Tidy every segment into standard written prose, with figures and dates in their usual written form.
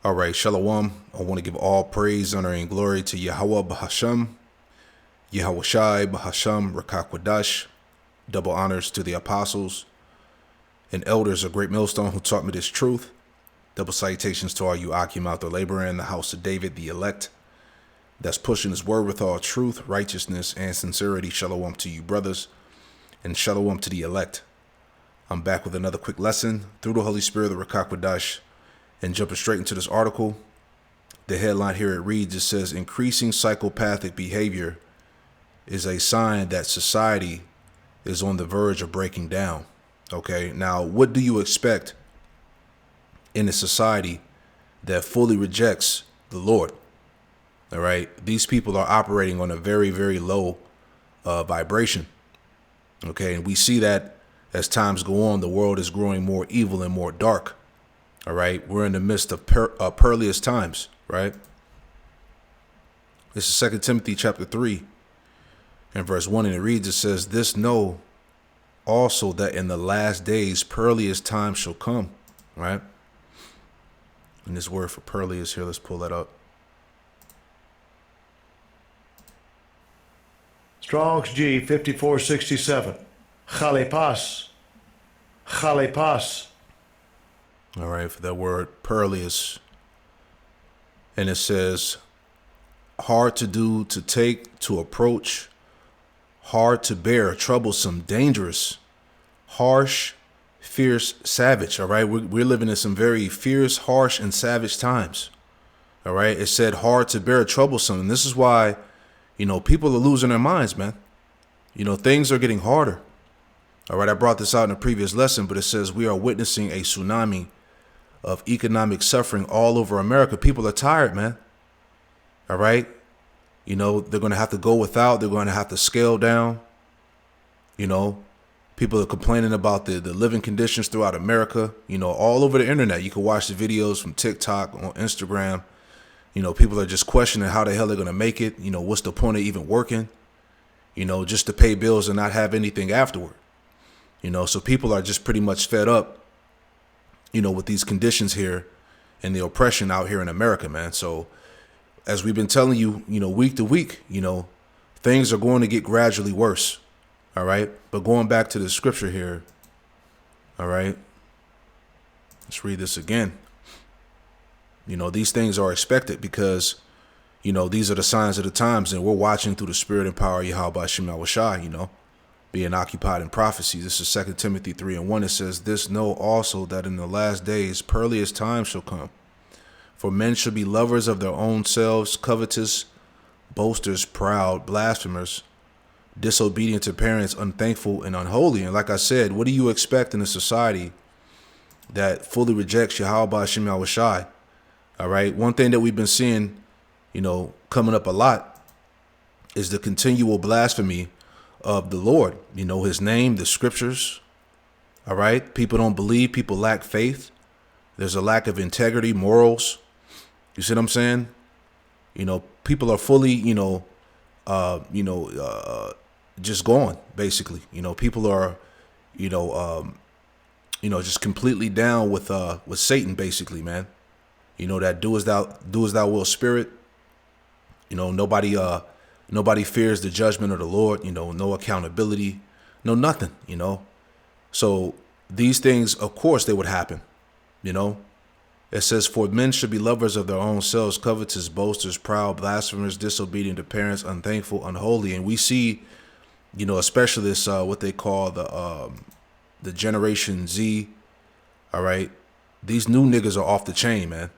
All right, Shalom. I want to give all praise, honor, and glory to Yahweh Bahasham, Yahweh Shai Bahasham, Rakakwadash. Double honors to the apostles and elders of Great Millstone who taught me this truth. Double salutations to all you Akim out there laboring in the house of David, the elect, that's pushing his word with all truth, righteousness, and sincerity. Shalom to you, brothers, and shalom to the elect. I'm back with another quick lesson through the Holy Spirit of the Rakakwadash. And jumping straight into this article, the headline here, it reads, it says, increasing psychopathic behavior is a sign that society is on the verge of breaking down. Okay, now what do you expect in a society that fully rejects the Lord? All right, these people are operating on a very, very low vibration. Okay, and we see that as times go on, the world is growing more evil and more dark. All right, we're in the midst of perilous times, right? This is 2 Timothy chapter 3 and verse 1, and it reads, it says, this know also that in the last days perilous times shall come, right? And this word for perilous here, let's pull that up. Strong's G 5467. Chalepas. Chalepas. All right, for that word perilous. And it says, hard to do, to take, to approach, hard to bear, troublesome, dangerous, harsh, fierce, savage. All right, we're living in some very fierce, harsh, and savage times. All right, it said hard to bear, troublesome. And this is why, people are losing their minds, man. Things are getting harder. All right, I brought this out in a previous lesson, but it says we are witnessing a tsunami of economic suffering all over America. People are tired, man. All right. They're going to have to go without. They're going to have to scale down. People are complaining about the living conditions throughout America, all over the internet. You can watch the videos from TikTok, on Instagram. People are just questioning how the hell they're going to make it. What's the point of even working, just to pay bills and not have anything afterward. So people are just pretty much fed up, with these conditions here and the oppression out here in America, man. So as we've been telling you, week to week, things are going to get gradually worse. All right. But going back to the scripture here. All right. Let's read this again. These things are expected because, these are the signs of the times, and we're watching through the spirit and power of Yahweh Shema Shai, being occupied in prophecy. This is 2 Timothy 3 and 1. It says, this know also that in the last days perilous times shall come. For men shall be lovers of their own selves, covetous, boasters, proud, blasphemers, disobedient to parents, unthankful, and unholy. And like I said, what do you expect in a society that fully rejects Yahweh Shema Shai? All right. One thing that we've been seeing, coming up a lot is the continual blasphemy of the Lord, his name, the scriptures. All right. People don't believe. People lack faith. There's a lack of integrity, morals. You see what I'm saying? People are fully, just gone, basically. People are, just completely down with Satan, basically, man. That do as thou will spirit. Nobody fears the judgment of the Lord, no accountability, no nothing, So these things, of course, they would happen, It says, for men should be lovers of their own selves, covetous, boasters, proud, blasphemers, disobedient to parents, unthankful, unholy. And we see, especially this, what they call the Generation Z. All right. These new niggas are off the chain, man.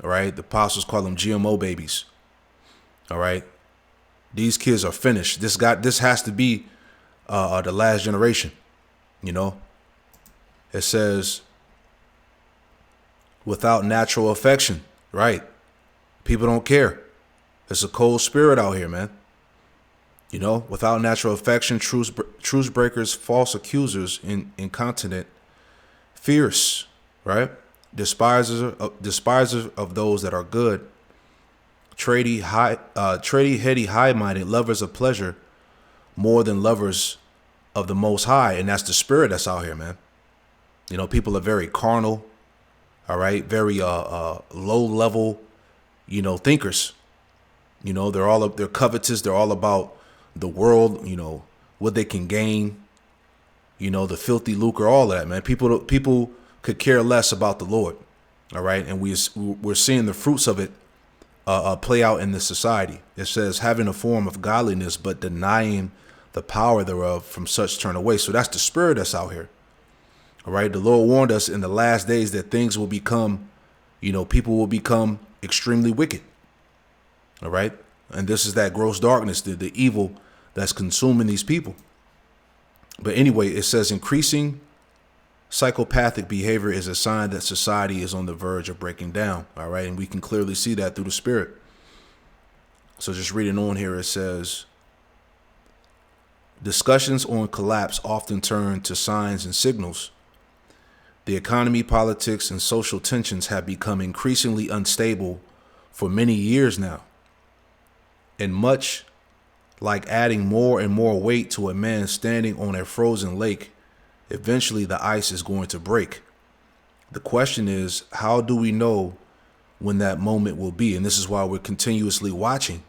All right. The apostles call them GMO babies. All right. These kids are finished. This has to be the last generation. It says without natural affection. Right. People don't care. It's a cold spirit out here, man. Without natural affection, truce breakers, false accusers, incontinent, fierce. Right. Despisers of those that are good. Tradie, heady, high-minded, lovers of pleasure more than lovers of the Most High. And that's the spirit that's out here, man. People are very carnal. All right. Very low level, thinkers. They're covetous. They're all about the world, what they can gain, the filthy lucre, all of that, man. People could care less about the Lord. All right. And we're seeing the fruits of it play out in this society. It says having a form of godliness, but denying the power thereof, from such turn away. So that's the spirit that's out here. All right. The Lord warned us in the last days that things will become, people will become extremely wicked. All right. And this is that gross darkness, the evil that's consuming these people. But anyway, it says increasing psychopathic behavior is a sign that society is on the verge of breaking down. All right. And we can clearly see that through the spirit. So just reading on here, it says discussions on collapse often turn to signs and signals. The economy, politics, and social tensions have become increasingly unstable for many years now. And much like adding more and more weight to a man standing on a frozen lake, eventually the ice is going to break. The question is, how do we know when that moment will be? And this is why we're continuously watching.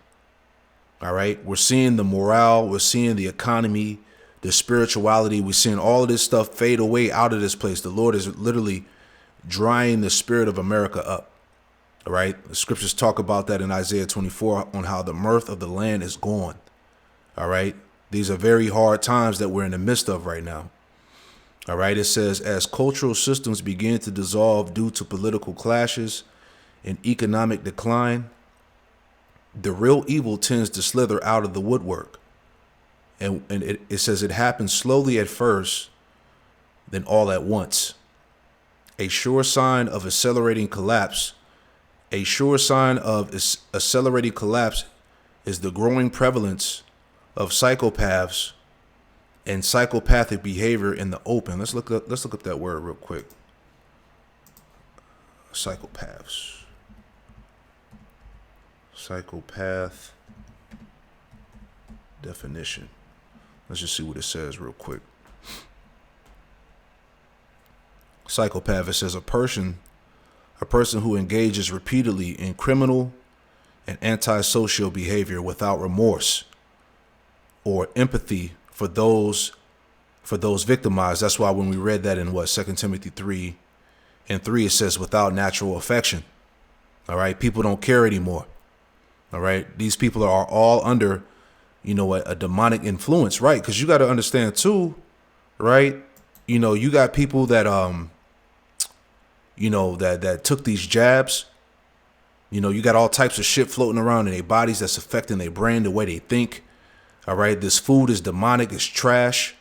All right. We're seeing the morale. We're seeing the economy, the spirituality. We're seeing all of this stuff fade away out of this place. The Lord is literally drying the spirit of America up. All right. The scriptures talk about that in Isaiah 24 on how the mirth of the land is gone. All right. These are very hard times that we're in the midst of right now. All right. It says, as cultural systems begin to dissolve due to political clashes and economic decline, the real evil tends to slither out of the woodwork. And it says it happens slowly at first, then all at once. A sure sign of accelerating collapse. A sure sign of accelerating collapse is the growing prevalence of psychopaths and psychopathic behavior in the open. Let's look up that word real quick. Psychopaths. Psychopath definition. Let's just see what it says real quick. Psychopath, it says a person who engages repeatedly in criminal and antisocial behavior without remorse or empathy for those victimized. That's why when we read that in 2 Timothy 3:3, it says without natural affection. All right. People don't care anymore. All right. These people are all under, a demonic influence. Right. Because you got to understand, too. Right. You got people that that took these jabs. You got all types of shit floating around in their bodies that's affecting their brain, the way they think. All right. This food is demonic. It's trash.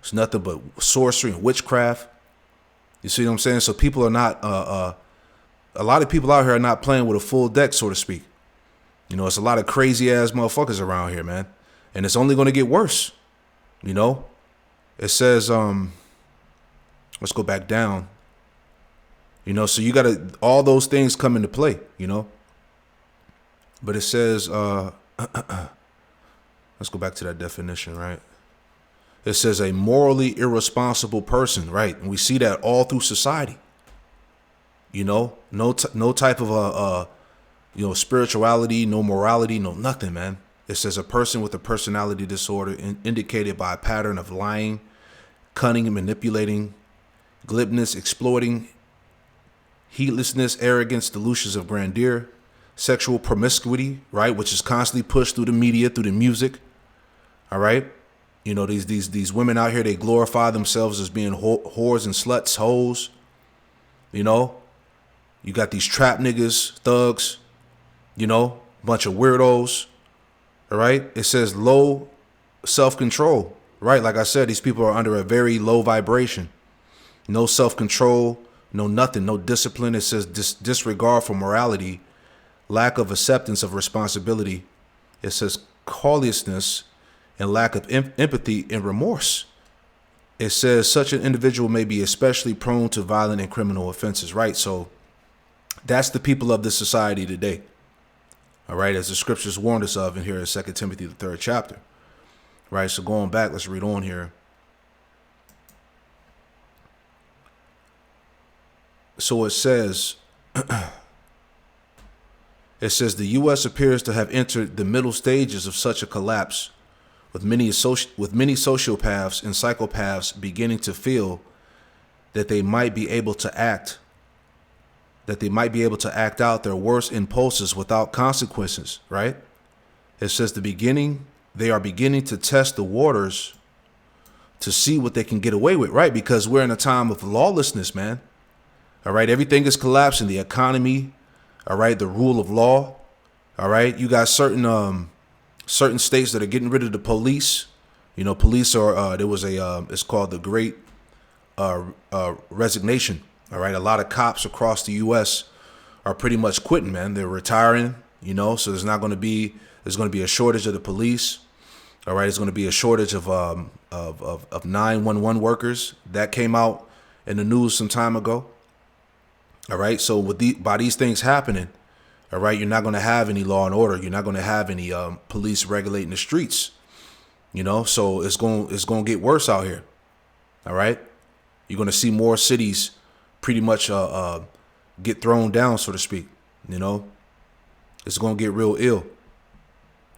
It's nothing but sorcery and witchcraft. You see what I'm saying? So people are not a lot of people out here are not playing with a full deck, so to speak. It's a lot of crazy ass motherfuckers around here, man. And it's only going to get worse. It says, let's go back down. So you got to, all those things come into play, But it says, let's go back to that definition, right? It says a morally irresponsible person, right? And we see that all through society. No type of spirituality, no morality, no nothing, man. It says a person with a personality disorder indicated by a pattern of lying, cunning and manipulating, glibness, exploiting, heedlessness, arrogance, delusions of grandeur, sexual promiscuity, right, which is constantly pushed through the media, through the music. All right. These women out here, they glorify themselves as being whores and sluts, hoes. You got these trap niggas, thugs, bunch of weirdos. All right. It says low self-control, right? Like I said, these people are under a very low vibration. No self-control, no nothing, no discipline. It says disregard for morality, lack of acceptance of responsibility. It says calliousness and lack of empathy and remorse. It says such an individual may be especially prone to violent and criminal offenses, right? So that's the people of this society today. All right, as the scriptures warned us of in here in 2 Timothy, the 3rd chapter. Right, so going back, let's read on here. So it says, the U.S. appears to have entered the middle stages of such a collapse, with many sociopaths and psychopaths beginning to feel that they might be able to act out their worst impulses without consequences, right? It says they are beginning to test the waters to see what they can get away with, right? Because we're in a time of lawlessness, man. All right, everything is collapsing. The economy, all right, the rule of law, all right. You got certain states that are getting rid of the police. You know, police are it's called the Great Resignation. All right, a lot of cops across the U.S. are pretty much quitting, man. They're retiring. You know, so there's going to be a shortage of the police. All right, it's going to be a shortage of 911 workers. That came out in the news some time ago. All right, so by these things happening, all right, you're not going to have any law and order. You're not going to have any police regulating the streets. You know, so it's going to get worse out here. All right, you're going to see more cities pretty much get thrown down, so to speak. You know, it's going to get real ill.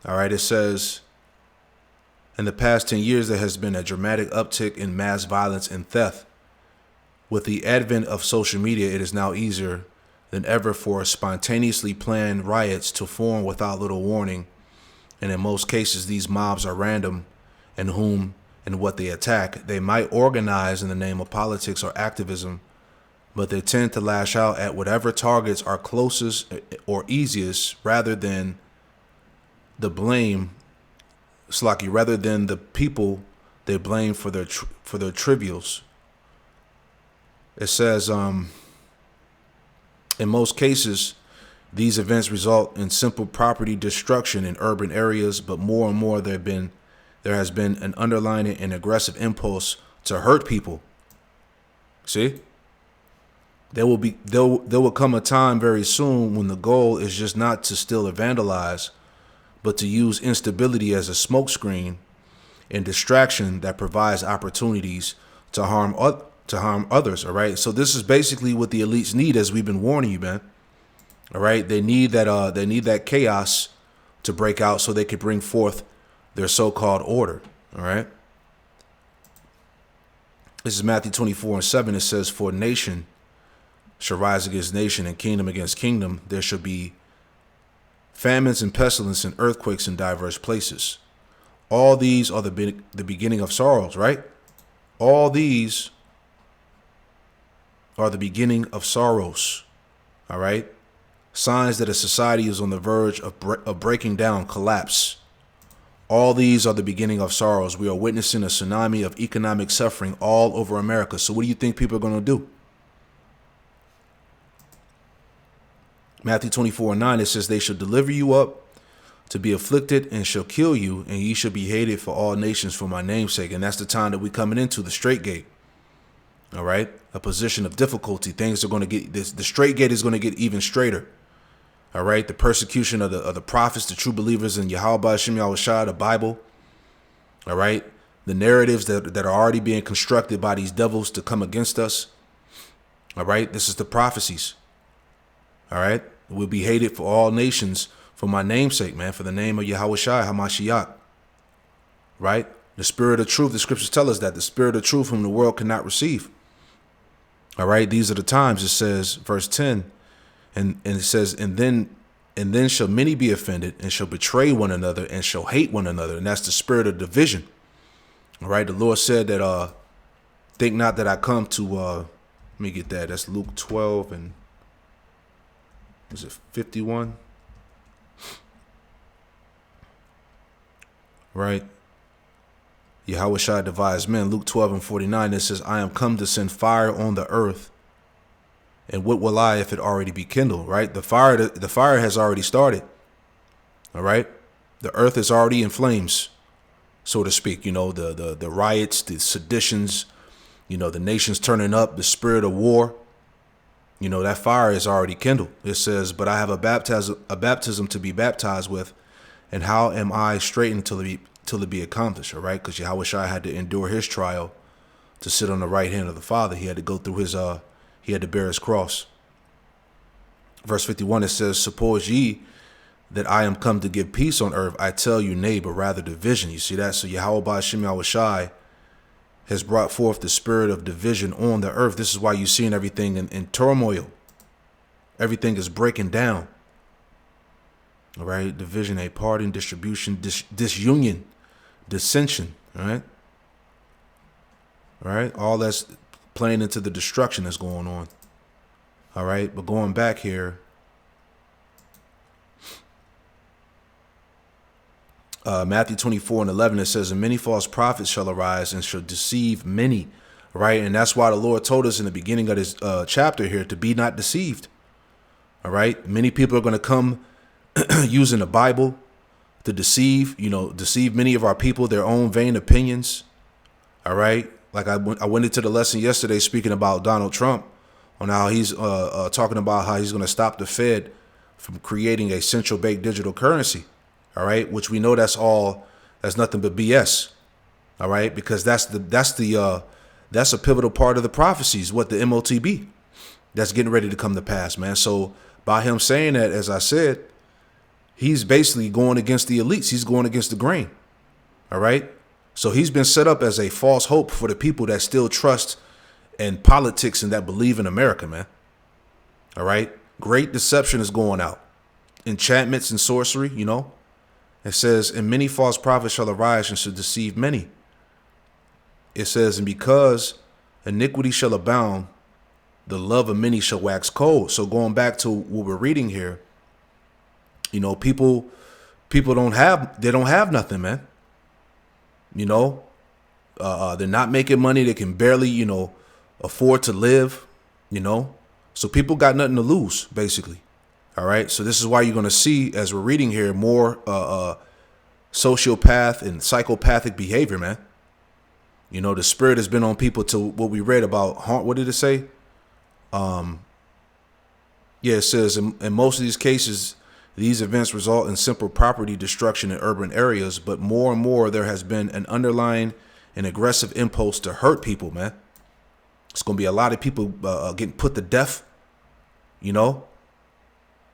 All right, it says, in the past 10 years, there has been a dramatic uptick in mass violence and theft. With the advent of social media, it is now easier than ever for spontaneously planned riots to form without little warning. And in most cases, these mobs are random in whom and what they attack. They might organize in the name of politics or activism, but they tend to lash out at whatever targets are closest or easiest rather than the people they blame for their trivials. It says, in most cases, these events result in simple property destruction in urban areas, but more and more there has been an underlying and aggressive impulse to hurt people. See? There will come a time very soon when the goal is just not to steal or vandalize, but to use instability as a smokescreen and distraction that provides opportunities to harm others. All right. So this is basically what the elites need, as we've been warning you, man. All right. They need that chaos to break out so they could bring forth their so-called order. All right. This is Matthew 24:7. It says, for nation shall rise against nation and kingdom against kingdom. There shall be famines and pestilence and earthquakes in diverse places. All these are the beginning of sorrows, right? All these are the beginning of sorrows, all right? Signs that a society is on the verge of breaking down, collapse. All these are the beginning of sorrows. We are witnessing a tsunami of economic suffering all over America. So what do you think people are going to do? Matthew 24:9, it says, they shall deliver you up to be afflicted and shall kill you, and ye shall be hated for all nations for my name's sake. And that's the time that we're coming into, the straight gate. All right. A position of difficulty. Things are going to get the straight gate is going to get even straighter. All right. The persecution of the prophets, the true believers in Yahweh Shem Yahushua, the Bible. All right. The narratives that are already being constructed by these devils to come against us. All right. This is the prophecies. All right. We'll be hated for all nations for my name's sake, man, for the name of Yahushua HaMashiach. Right. The spirit of truth. The scriptures tell us that the spirit of truth whom the world cannot receive. All right, these are the times. It says, verse 10, and it says, and then shall many be offended and shall betray one another and shall hate one another. And that's the spirit of division. All right, the Lord said that, think not that I come to, let me get that. That's Luke 12 and, is it 51? Right. Yahushua devised men. Luke 12:49, it says, I am come to send fire on the earth. And what will I if it already be kindled? Right? The fire has already started. All right. The earth is already in flames, so to speak. You know, the riots, the seditions, you know, the nations turning up, the spirit of war. You know, that fire is already kindled. It says, but I have a baptism to be baptized with. And how am I straitened till it be accomplished, all right? Because Yahushua had to endure his trial to sit on the right hand of the Father. He had to go through He had to bear his cross. Verse 51, it says, suppose ye that I am come to give peace on earth, I tell you, nay, but rather division. You see that? So Yahweh Ba'Shem Yahushai has brought forth the spirit of division on the earth. This is why you're seeing everything in turmoil. Everything is breaking down. All right? Division, a parting, distribution, disunion, dissension. All right? All right? All that's playing into the destruction that's going on. All right? But going back here, Matthew 24:11, it says, and many false prophets shall arise and shall deceive many. Right? And that's why the Lord told us in the beginning of this chapter here to be not deceived. All right? Many people are going to come using the Bible to deceive many of our people, their own vain opinions. All right? Like I went into the lesson yesterday speaking about Donald Trump on how he's talking about how he's going to stop the Fed from creating a central bank digital currency. All right, which we know that's nothing but BS. All right, because that's a pivotal part of the prophecies, what the MOTB that's getting ready to come to pass, man. So by him saying that, as I said, he's basically going against the elites. He's going against the grain. All right. So he's been set up as a false hope for the people that still trust in politics and that believe in America, man. All right. Great deception is going out. Enchantments and sorcery, It says, and many false prophets shall arise and shall deceive many. It says, and because iniquity shall abound, the love of many shall wax cold. So going back to what we're reading here, people don't have nothing, man. They're not making money. They can barely, afford to live, So people got nothing to lose, basically. All right. So this is why you're going to see, as we're reading here, more sociopath and psychopathic behavior, man. The spirit has been on people to what we read about. What did it say? It says in most of these cases, these events result in simple property destruction in urban areas. But more and more, there has been an underlying and aggressive impulse to hurt people, man. It's going to be a lot of people getting put to death,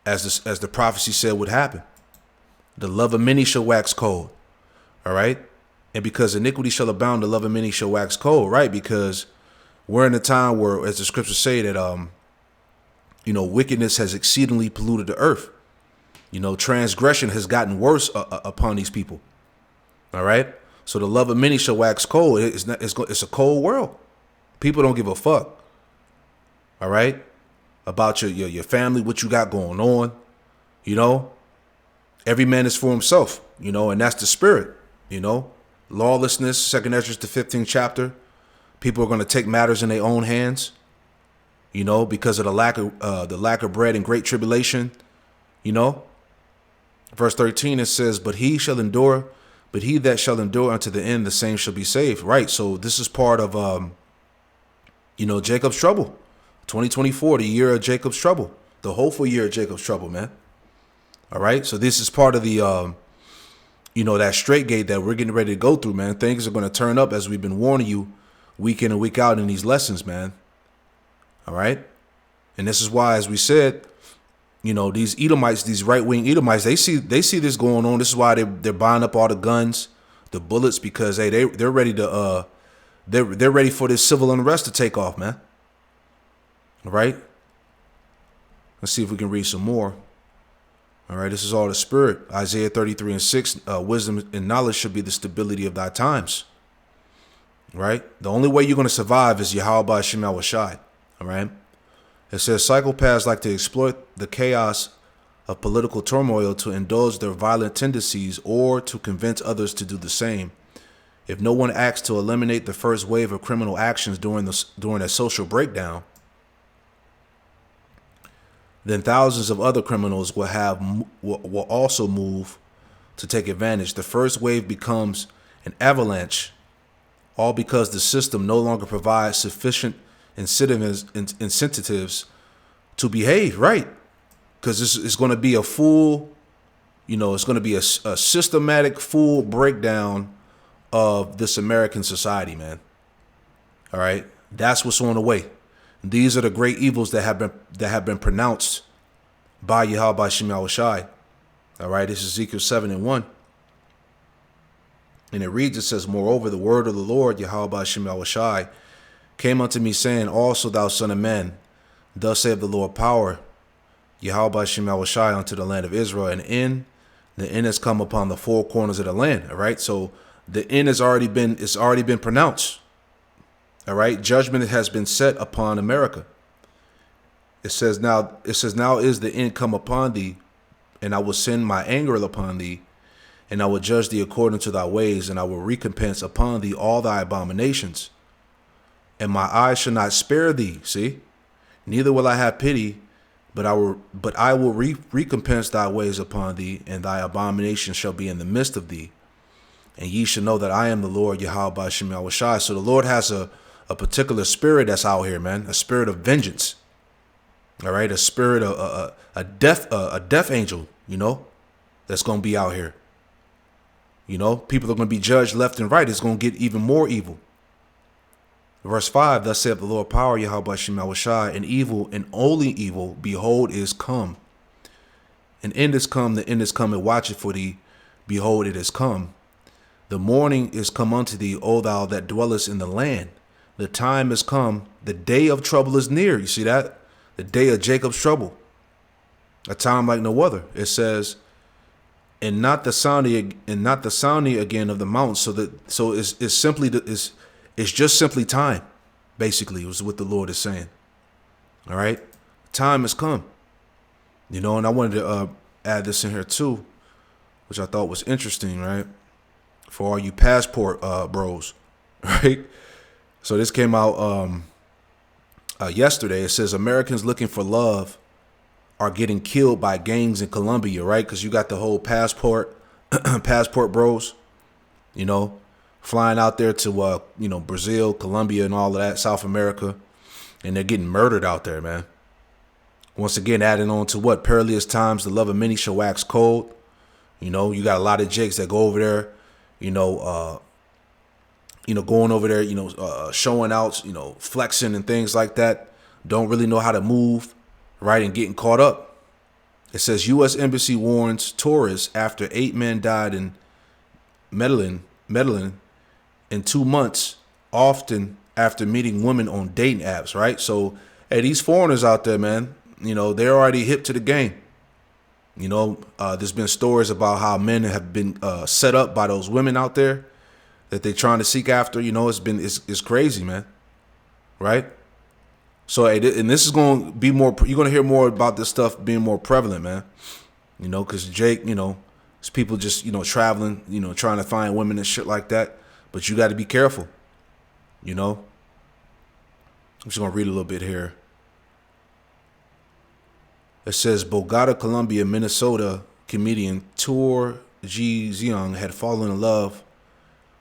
as the prophecy said would happen. The love of many shall wax cold. All right. And because iniquity shall abound, the love of many shall wax cold. Right. Because we're in a time where, as the scriptures say, that, wickedness has exceedingly polluted the earth. Transgression has gotten worse upon these people. All right. So the love of many shall wax cold. It's a cold world. People don't give a fuck. All right. About your family, what you got going on, every man is for himself, and that's the spirit, lawlessness, 2 Ezra, the 15th chapter. People are going to take matters in their own hands, because of the lack of bread and great tribulation, Verse 13, it says, but he that shall endure unto the end, the same shall be saved. Right. So this is part of, Jacob's trouble. 2024, the year of Jacob's trouble, the hopeful year of Jacob's trouble, man. All right. So this is part of the, that straight gate that we're getting ready to go through, man. Things are going to turn up as we've been warning you week in and week out in these lessons, man. All right. And this is why, as we said, these Edomites, these right-wing Edomites, they see this going on. This is why they're buying up all the guns, the bullets, because, hey, they're ready to, they're ready for this civil unrest to take off, man. All right. Let's see if we can read some more. All right. This is all the spirit. Isaiah 33:6. Wisdom and knowledge should be the stability of thy times. Right. The only way you're going to survive is Yahweh Ba'Shem Yahushai. All right. It says psychopaths like to exploit the chaos of political turmoil to indulge their violent tendencies or to convince others to do the same. If no one acts to eliminate the first wave of criminal actions during a social breakdown, then thousands of other criminals will also move to take advantage. The first wave becomes an avalanche, all because the system no longer provides sufficient incentives to behave right. Because this is going to be a full, it's going to be a systematic full breakdown of this American society, man. All right. That's what's on the way. These are the great evils that have been pronounced by Yahweh Shem Yahushai. All right, this is Ezekiel 7:1. And it reads, it says, moreover, the word of the Lord, Yahweh Shem Yahushai, came unto me, saying, also thou son of man, thus saith the Lord power, Yahweh Shem Yahushai, unto the land of Israel, and the end has come upon the four corners of the land. All right, so the end has already been pronounced. All right, judgment has been set upon America. It says now is the end come upon thee, and I will send my anger upon thee, and I will judge thee according to thy ways, and I will recompense upon thee all thy abominations. And my eyes shall not spare thee, see? Neither will I have pity, but I will recompense thy ways upon thee, and thy abominations shall be in the midst of thee. And ye shall know that I am the Lord, Yahweh Shem Yahushai. So the Lord has a particular spirit that's out here, man, a spirit of vengeance. All right, a spirit of a death angel, you know, that's going to be out here. You know, people are going to be judged left and right. It's going to get even more evil. Verse 5, thus saith the Lord power, Yahweh Shem Yahushai, and evil, and only evil, behold, is come. An end is come, the end is come, and watch it for thee. Behold, it is come. The morning is come unto thee, O thou that dwellest in the land. The time is come, the day of trouble is near. You see that? The day of Jacob's trouble. A time like no other. It says, and not the sounding again of the mountains. So it's just simply time. Basically, it was what the Lord is saying. All right, time has come. You know, and I wanted to add this in here too, which I thought was interesting, right? For all you passport bros, right? So this came out yesterday. It says Americans looking for love are getting killed by gangs in Colombia, right? Because you got the whole passport bros, you know, flying out there to, Brazil, Colombia, and all of that, South America. And they're getting murdered out there, man. Once again, adding on to what? Perilous times, the love of many shall wax cold. You know, you got a lot of jakes that go over there, going over there, showing out, flexing and things like that. Don't really know how to move, right? And getting caught up. It says U.S. Embassy warns tourists after 8 men died in Medellin in 2 months, often after meeting women on dating apps, right? So, hey, these foreigners out there, man, they're already hip to the game. There's been stories about how men have been set up by those women out there that they're trying to seek after. It's crazy, man. Right? So, and this is going to be more, you're going to hear more about this stuff being more prevalent, man. Because Jake, it's people just, traveling, trying to find women and shit like that. But you got to be careful, I'm just going to read a little bit here. It says, Bogota, Colombia, Minnesota comedian Tour G. Zion had fallen in love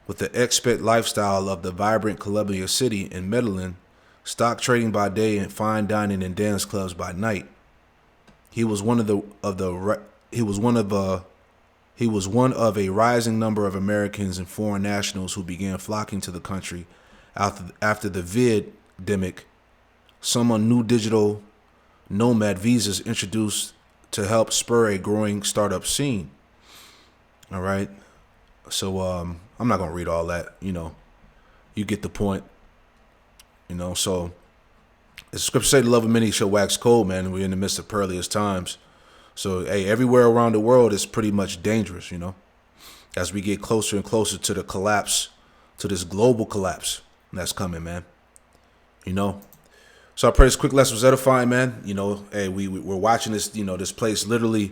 with the expat lifestyle of the vibrant Colombia city in Medellin, stock trading by day and fine dining and dance clubs by night. He was one of a rising number of Americans and foreign nationals who began flocking to the country after the vid-demic. Some new digital nomad visas introduced to help spur a growing startup scene. All right. So I'm not going to read all that. You get the point. So the scripture say the love of many shall wax cold, man. We're in the midst of perilous times. So, hey, everywhere around the world is pretty much dangerous, as we get closer and closer to the collapse, to this global collapse that's coming, man. So I pray this quick lesson was edifying, man. Hey, we're watching this, this place literally,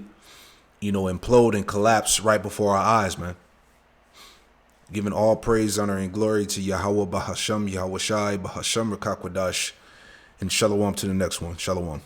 implode and collapse right before our eyes, man. Giving all praise, honor, and glory to Yahweh Bahasham, Yahweh Shai, Bahasham Rakakwadash, and Shalom to the next one. Shalom.